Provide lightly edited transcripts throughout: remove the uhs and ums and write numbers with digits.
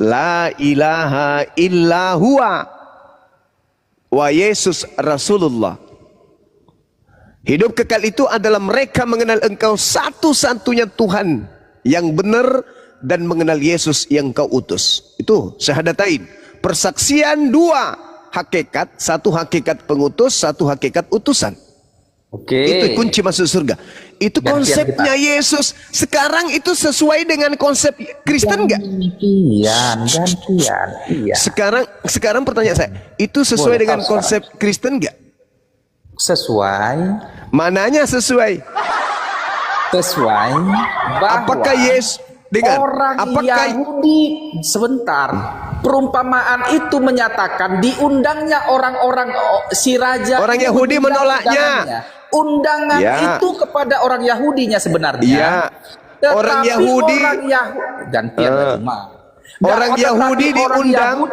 La ilaha illa huwa wa Yesus Rasulullah. Hidup kekal itu adalah mereka mengenal engkau satu-satunya Tuhan yang benar dan mengenal Yesus yang kau utus. Itu syahadatain. Persaksian dua hakikat, satu hakikat pengutus, satu hakikat utusan. Oke. Itu kunci masuk surga. Itu konsepnya Yesus. Sekarang itu sesuai dengan konsep Kristen enggak? Gantian. Iya. Sekarang pertanyaan saya, itu sesuai dengan konsep Kristen enggak? Sesuai. Mananya sesuai? Sesuai. Apakah Yesus dengar? Yahudi sebentar. Perumpamaan itu menyatakan diundangnya orang-orang si raja. Orang Yahudi menolaknya. Undangan itu kepada orang Yahudinya sebenarnya. Ya. Orang Yahudi gantian orang Yahudi diundang.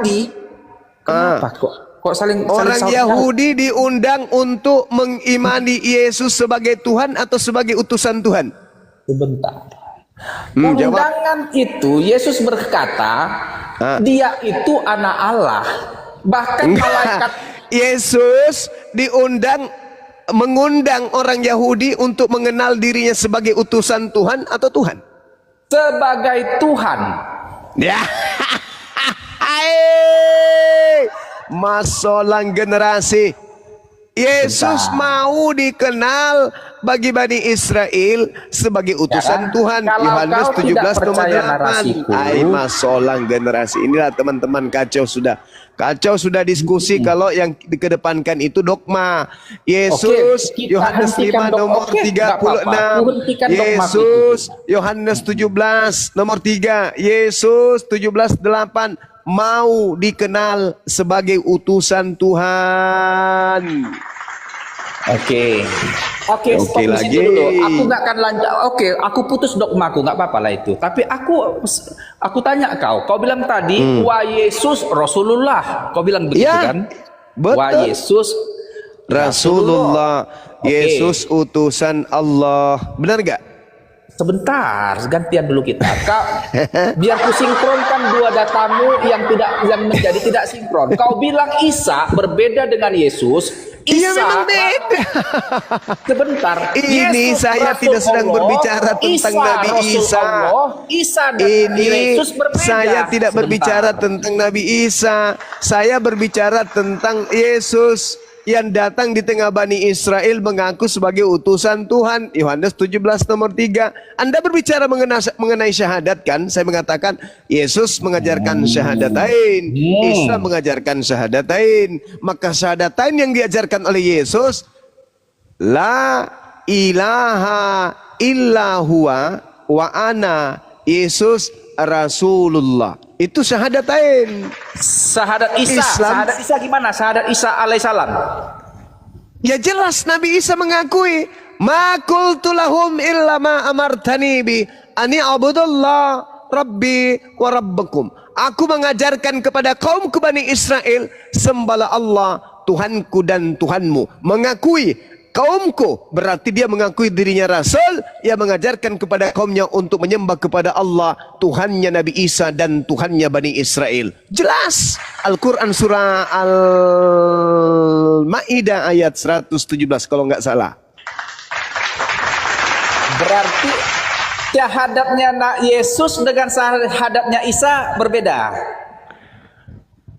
Kenapa kok saling Yahudi diundang untuk mengimani Yesus sebagai Tuhan atau sebagai utusan Tuhan? Sebentar. Undangan itu Yesus berkata dia itu anak Allah. Bahkan malaikat Yesus mengundang orang Yahudi untuk mengenal dirinya sebagai utusan Tuhan atau Tuhan? Sebagai Tuhan. Ya. Masolang generasi. Yesus mau dikenal bagi Bani Israel sebagai utusan Tuhan. Yohanes 17 nomor 8. Ai masolang generasi. Inilah teman-teman kacau sudah diskusi kalau yang dikedepankan itu dogma. Yesus Yohanes 5 nomor 36. Yesus Yohanes 17 nomor 3. Yesus 17:8 mau dikenal sebagai utusan Tuhan. Oke, stop di situ dulu. Aku nggak akan lanjut. Oke, aku putus dogmaku, nggak apa-apa lah itu. Tapi aku tanya kau bilang tadi, wah Yesus Rasulullah. Kau bilang begitu kan? Betul. Wah Yesus Rasulullah. Yesus utusan Allah. Benar nggak? Sebentar, gantian dulu kita. Biar ku sinkronkan dua datamu yang menjadi tidak sinkron. Kau bilang Isa berbeda dengan Yesus. Iya memang beda. Sebentar. Ini Yesus, saya tidak sedang berbicara tentang Nabi Isa. Isa dan Yesus berbeda. Saya tidak berbicara tentang Nabi Isa. Saya berbicara tentang Yesus yang datang di tengah Bani Israel mengaku sebagai utusan Tuhan. Yohanes 17 nomor 3. Anda berbicara mengenai syahadat kan? Saya mengatakan Yesus mengajarkan syahadatain, Isa mengajarkan syahadatain. Maka syahadatain yang diajarkan oleh Yesus, la ilaha illa huwa wa ana Yesus Rasulullah. Itu syahadatain. Syahadat Isa. Syahadat Isa gimana? Syahadat Isa alaihissalam. Ya jelas Nabi Isa mengakui, ma qultu lahum illa ma amartani bi ani abudullah rabbi wa rabbakum. Aku mengajarkan kepada kaum Bani Israel, sembahlah Allah Tuhanku dan Tuhanmu. Mengakui kaumku berarti dia mengakui dirinya rasul yang mengajarkan kepada kaumnya untuk menyembah kepada Allah, Tuhannya Nabi Isa dan Tuhannya Bani Israel. Jelas Al-Quran surah Al-Ma'idah ayat 117 kalau nggak salah. Berarti syahadatnya Yesus dengan syahadatnya Isa berbeda.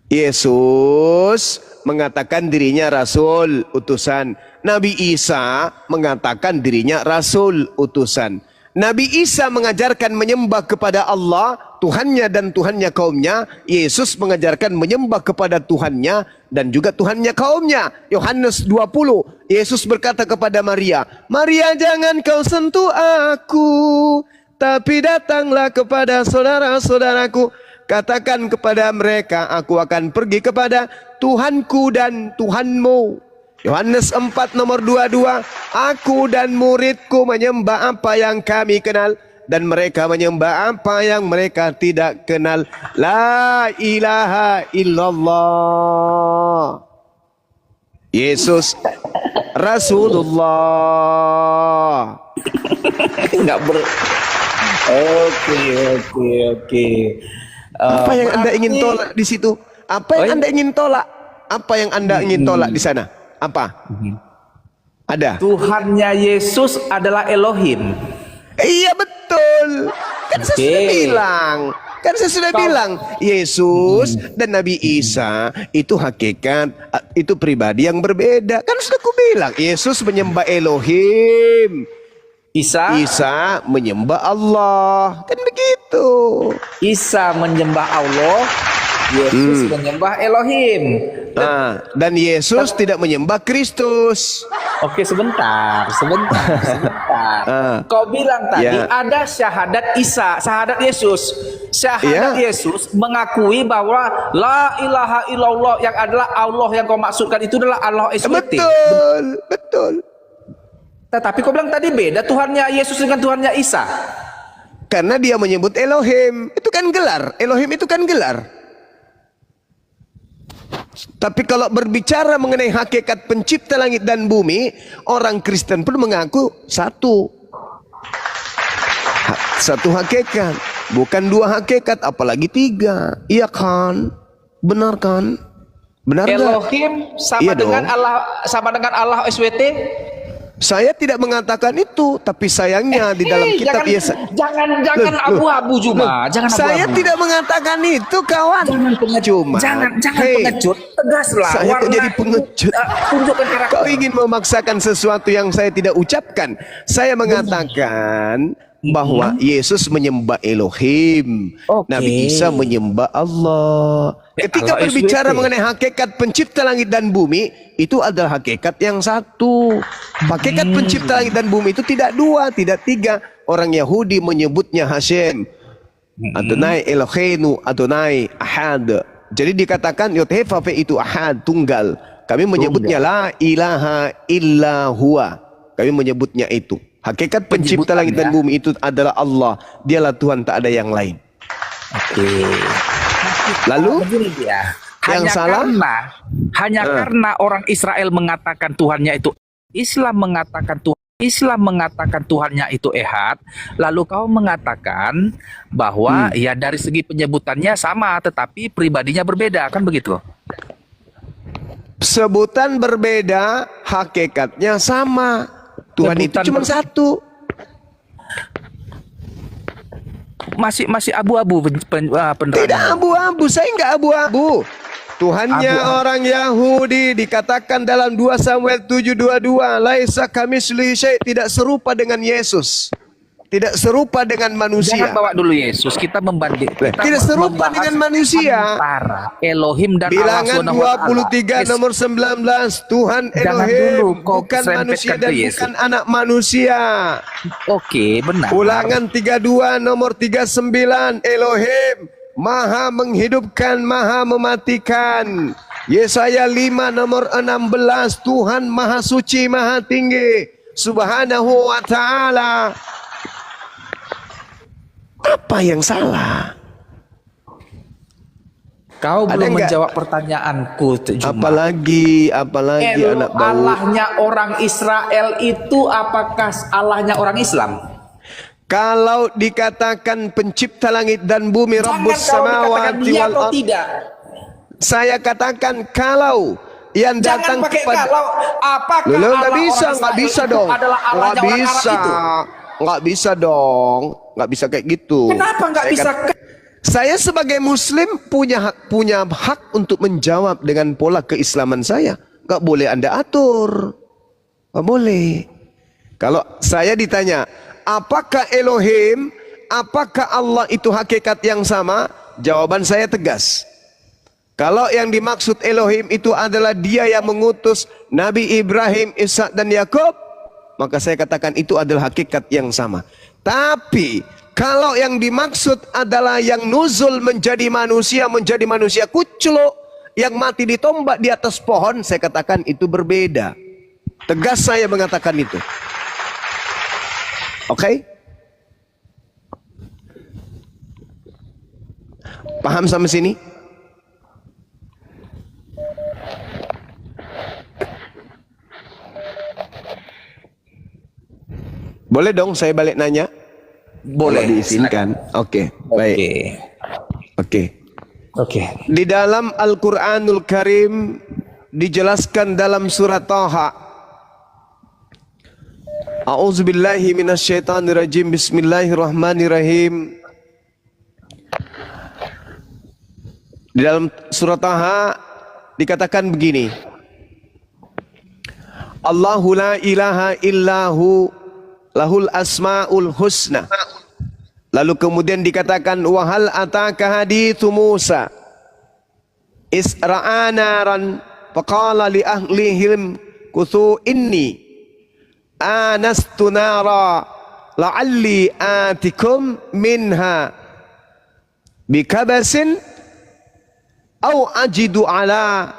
Yesus mengatakan dirinya rasul utusan. Nabi Isa mengatakan dirinya rasul utusan. Nabi Isa mengajarkan menyembah kepada Allah, Tuhannya dan Tuhannya kaumnya. Yesus mengajarkan menyembah kepada Tuhannya dan juga Tuhannya kaumnya. Yohanes 20, Yesus berkata kepada Maria, Maria jangan kau sentuh aku, tapi datanglah kepada saudara-saudaraku. Katakan kepada mereka, aku akan pergi kepada Tuhanku dan Tuhanmu. Yohanes 4 nomor 22, aku dan muridku menyembah apa yang kami kenal, dan mereka menyembah apa yang mereka tidak kenal. La ilaha illallah. Yesus Rasulullah. Oke. Apa yang Anda ingin berarti- tolak di situ? Apa yang Oh, Anda ingin tolak? Apa yang Anda ingin tolak di sana? Apa? Ada? Tuhannya Yesus adalah Elohim. Iya betul. Kan saya sudah Oke. bilang. Kan saya sudah bilang Yesus dan Nabi Isa itu hakikat, itu pribadi yang berbeda. Kan sudah ku bilang Yesus menyembah Elohim, Isa menyembah Allah. Kan begitu. Isa menyembah Allah, Yesus menyembah Elohim. Dan Yesus tidak menyembah Kristus. Oke, sebentar. Kau bilang tadi Ya. ada syahadat Isa, syahadat Yesus. Syahadat Ya. Yesus mengakui bahwa la ilaha illallah yang adalah Allah yang kau maksudkan itu adalah Allah SWT. Betul. Tetapi kau bilang tadi beda Tuhannya Yesus dengan Tuhannya Isa. Karena dia menyebut Elohim. Itu kan gelar. Elohim itu kan gelar. Tapi kalau berbicara mengenai hakikat pencipta langit dan bumi, orang Kristen pun mengaku satu. Satu hakikat. Bukan dua hakikat, apalagi tiga. Iya kan? Benar kan? Benar nggak? Elohim sama Iya dengan dong. Allah SWT. Saya tidak mengatakan itu, tapi sayangnya di dalam kitab Yesaya. Jangan Loh, abu-abu Juma, jangan Saya abu-abu. tidak mengatakan itu, kawan. Jangan pengecut. Cuma, Jangan hey, pengecut. Tegaslah. saya kok jadi pengecut. Tunjukkan karakter. Kau ingin memaksakan sesuatu yang saya tidak ucapkan. Saya mengatakan bahwa Yesus menyembah Elohim, Oke. Nabi Isa menyembah Allah. Ketika Allah SWT. berbicara mengenai hakikat pencipta langit dan bumi, itu adalah hakikat yang satu. Hakikat pencipta langit dan bumi itu tidak dua, tidak tiga. Orang Yahudi menyebutnya Hashem, Adonai Eloheinu, Adonai Ahad. Jadi dikatakan Yod-Heh-Vav-He itu Ahad, tunggal. Kami menyebutnya la ilaha illa huwa. Kami menyebutnya itu. Hakikat pencipta langit dan bumi itu adalah Allah. Dialah Tuhan, tak ada yang lain. Oke. Lalu Begini dia. Yang Hanya salah? karena orang Israel mengatakan Tuhannya itu Islam mengatakan Tuhannya itu Ehad, lalu kau mengatakan bahwa ya dari segi penyebutannya sama tetapi pribadinya berbeda, kan begitu? sebutan berbeda, hakikatnya sama. Tuhan itu Sebutan cuma satu. Masih abu-abu Tidak penerangnya. abu-abu, saya nggak abu-abu. Tuhannya Abu-abu. orang Yahudi dikatakan dalam 2 Samuel 7:22, laisa kamitslihi syai', tidak serupa dengan Yesus. Tidak serupa dengan manusia. Jangan bawa dulu Yesus, kita membanding. Tidak serupa dengan manusia. Antara Elohim dan Bilangan Allah SWT. 23 nomor 19, Tuhan Jangan Elohim dulu kau bukan manusia serempetkan dan ke Yesus. bukan anak manusia. Oke, benar. Ulangan 32 nomor 39, Elohim Maha menghidupkan, Maha mematikan. Yesaya 5 nomor 16, Tuhan Maha Suci, Maha Tinggi, Subhanahu wa Ta'ala. Apa yang salah? Kau Ada belum enggak? menjawab pertanyaanku, Juma. Apalagi anak bau. Allahnya orang Israel itu apakah Allahnya orang Islam? Kalau dikatakan pencipta langit dan bumi, Rabbus Jangan kau dikatakan samawati iya wal atau ard. tidak. Saya katakan kalau yang datang Jangan pakai kepada kalau. Apakah Loh, Allah nggak bisa, orang nggak Israel bisa itu dong. adalah Nggak Allahnya orang Arab bisa, itu? nggak bisa dong, nggak bisa kayak gitu. Kenapa nggak Saya bisa? Saya sebagai Muslim punya hak untuk menjawab dengan pola keislaman saya. Nggak boleh Anda atur, nggak boleh. Kalau saya ditanya, apakah Elohim, apakah Allah itu hakikat yang sama? Jawaban saya tegas. Kalau yang dimaksud Elohim itu adalah dia yang mengutus Nabi Ibrahim, Ishak dan Yakub, maka saya katakan itu adalah hakikat yang sama. Tapi kalau yang dimaksud adalah yang nuzul menjadi manusia kucluk, yang mati ditombak di atas pohon, saya katakan itu berbeda. Tegas saya mengatakan itu. Oke? Paham sampai sini? Boleh dong saya balik nanya? Boleh. Kalau diizinkan. Oke, baik. Oke. Oke. Oke. Oke. Di dalam Al-Quranul Karim dijelaskan dalam surat Taha. A'udzubillahi minasyaitonirrajim. Bismillahirrahmanirrahim. Di dalam surat Taha dikatakan begini. Allahu la ilaha illahu lahul asmaul husna. Lalu kemudian dikatakan wahal ataka hadithu Musa isra'a naran faqala li ahlihim kuthu inni anastu nara la'alli atikum minha bikabasin au ajidu ala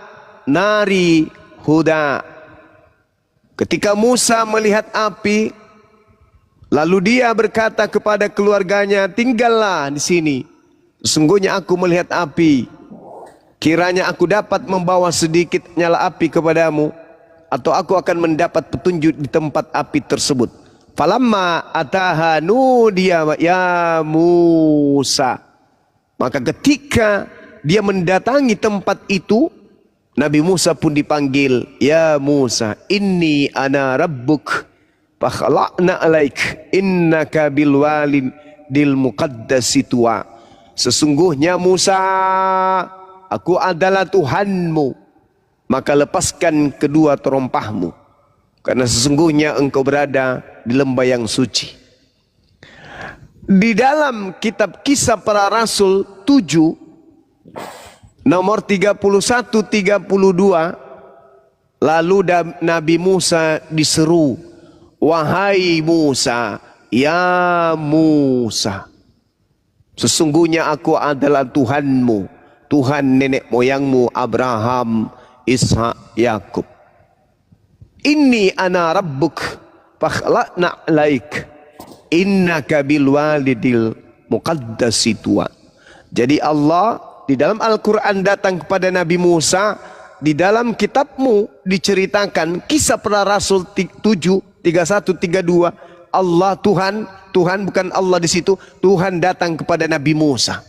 nari huda. Ketika Musa melihat api, lalu dia berkata kepada keluarganya, tinggallah di sini. Sesungguhnya aku melihat api. Kiranya aku dapat membawa sedikit nyala api kepadamu, atau aku akan mendapat petunjuk di tempat api tersebut. Falamma ataha nudiya ya Musa. Maka ketika dia mendatangi tempat itu, Nabi Musa pun dipanggil, ya Musa, inni ana rabbuk. Fakhla'na alaik innaka bil walidil muqaddasi tuwa. Sesungguhnya Musa, aku adalah Tuhanmu, maka lepaskan kedua terompahmu, karena sesungguhnya engkau berada di lembah yang suci. Di dalam kitab Kisah Para Rasul 7 nomor 31-32, lalu Nabi Musa diseru, wahai Musa, ya Musa, sesungguhnya aku adalah Tuhanmu, Tuhan nenek moyangmu Abraham, Ishak, Yakub. Inni ana rabbuk fakhla'na alaik innaka bil walidil muqaddasi tuwa. Jadi Allah di dalam Al-Quran datang kepada Nabi Musa, di dalam kitabmu diceritakan Kisah Para Rasul 7, 31, 32, Allah Tuhan, Tuhan bukan Allah di situ, Tuhan datang kepada Nabi Musa.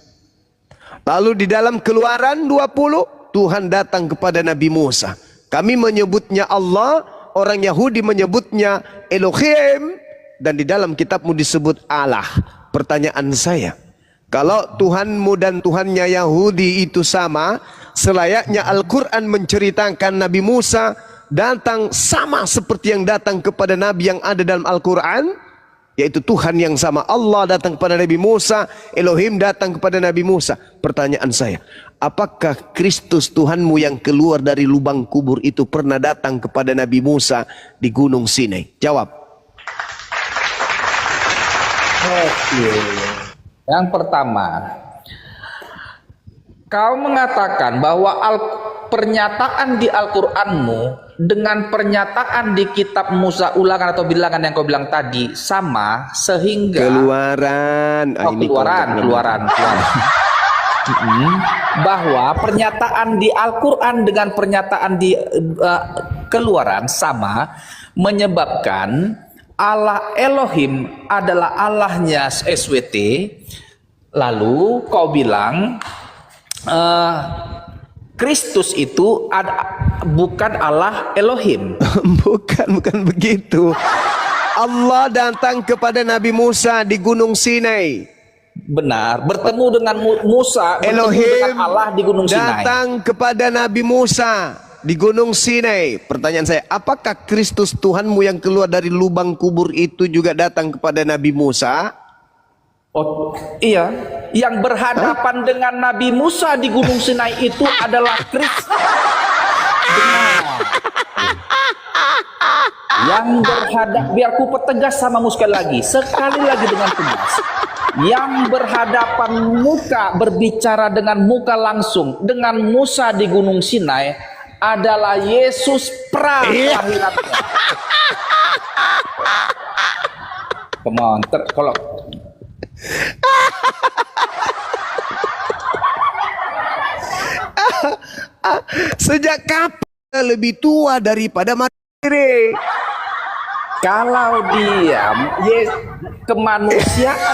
Lalu di dalam Keluaran 20, Tuhan datang kepada Nabi Musa. Kami menyebutnya Allah, orang Yahudi menyebutnya Elohim, dan di dalam kitabmu disebut Allah. Pertanyaan saya, kalau Tuhanmu dan Tuhannya Yahudi itu sama, selayaknya Al-Quran menceritakan Nabi Musa datang sama seperti yang datang kepada Nabi yang ada dalam Al-Quran, yaitu Tuhan yang sama. Allah datang kepada Nabi Musa, Elohim datang kepada Nabi Musa. Pertanyaan saya, apakah Kristus Tuhanmu yang keluar dari lubang kubur itu pernah datang kepada Nabi Musa di Gunung Sinai? Jawab. Yang pertama, kau mengatakan bahwa pernyataan di Al-Quranmu dengan pernyataan di kitab Musa Ulangan atau Bilangan yang kau bilang tadi sama, sehingga Keluaran. Keluaran. Bahwa pernyataan di Al-Quran dengan pernyataan di Keluaran sama, menyebabkan Allah Elohim adalah Allahnya SWT. Lalu kau bilang Kristus itu bukan Allah Elohim. Bukan begitu. Allah datang kepada Nabi Musa di Gunung Sinai. Benar, bertemu dengan Musa, Elohim bertemu dengan Allah di Gunung Sinai. datang kepada Nabi Musa di Gunung Sinai. Pertanyaan saya, apakah Kristus Tuhanmu yang keluar dari lubang kubur itu juga datang kepada Nabi Musa? Oh iya, yang berhadapan dengan Nabi Musa di Gunung Sinai itu adalah Kristus. Benar. Yang berhadap, biar ku pertegas samamu sekali lagi dengan tegas. Yang berhadapan muka, berbicara dengan muka langsung dengan Musa di Gunung Sinai adalah Yesus pra-kelahirannya. Come on, kalau sejak kapan lebih tua daripada materi? kalau dia kemanusiaan